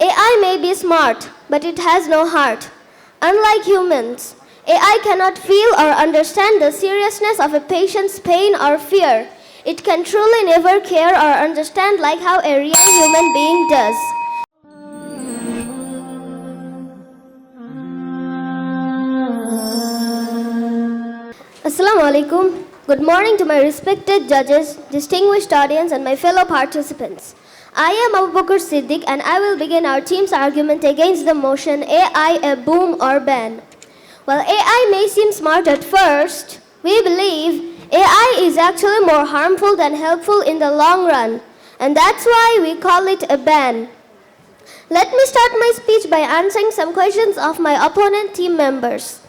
AI may be smart, but it has no heart. Unlike humans, AI cannot feel or understand the seriousness of a patient's pain or fear. It can truly never care or understand like how a real human being does. Assalamu alaikum. Good morning to my respected judges, distinguished audience and my fellow participants. I am Abu Bakar Siddique and I will begin our team's argument against the motion AI a boom or ban. While AI may seem smart at first, we believe AI is actually more harmful than helpful in the long run, and that's why we call it a ban. Let me start my speech by answering some questions of my opponent team members.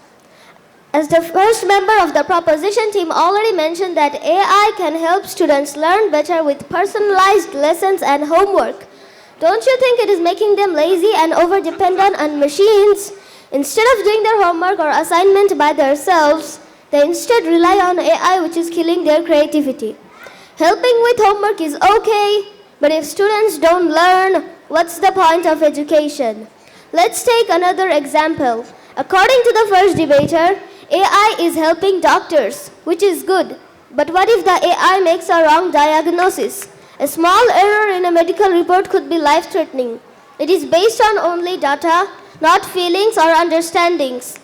As the first member of the proposition team already mentioned that AI can help students learn better with personalized lessons and homework. Don't you think it is making them lazy and over-dependent on machines? Instead of doing their homework or assignment by themselves, they instead rely on AI, which is killing their creativity. Helping with homework is okay, but if students don't learn, what's the point of education? Let's take another example. According to the first debater, AI is helping doctors, which is good. But what if the AI makes a wrong diagnosis? A small error in a medical report could be life-threatening. It is based on only data, not feelings or understandings.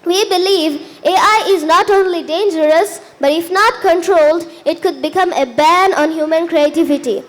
We believe AI is not only dangerous, but if not controlled, it could become a ban on human creativity.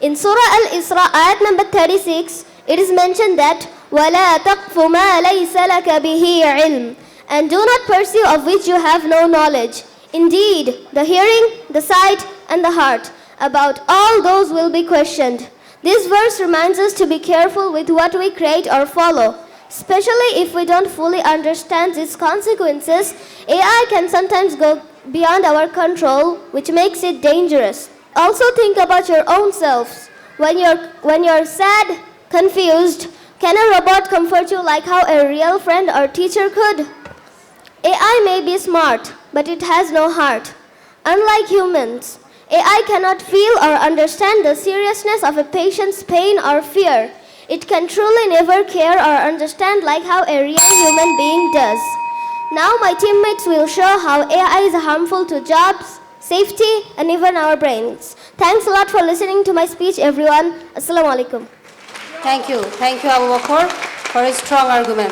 In Surah Al-Isra, ayat number 36, it is mentioned that وَلَا تَقْفُ مَا لَيْسَ لَكَ بِهِ عِلْمٍ, and do not pursue of which you have no knowledge. Indeed, the hearing, the sight, and the heart, about all those will be questioned. This verse reminds us to be careful with what we create or follow. Especially if we don't fully understand its consequences, AI can sometimes go beyond our control, which makes it dangerous. Also think about your own selves. When you're sad, confused, can a robot comfort you like how a real friend or teacher could? AI may be smart, but it has no heart. Unlike humans, AI cannot feel or understand the seriousness of a patient's pain or fear. It can truly never care or understand like how a real human being does. Now my teammates will show how AI is harmful to jobs, safety, and even our brains. Thanks a lot for listening to my speech, everyone. Assalamu alaikum. Thank you, Abu Bakar, for his strong arguments.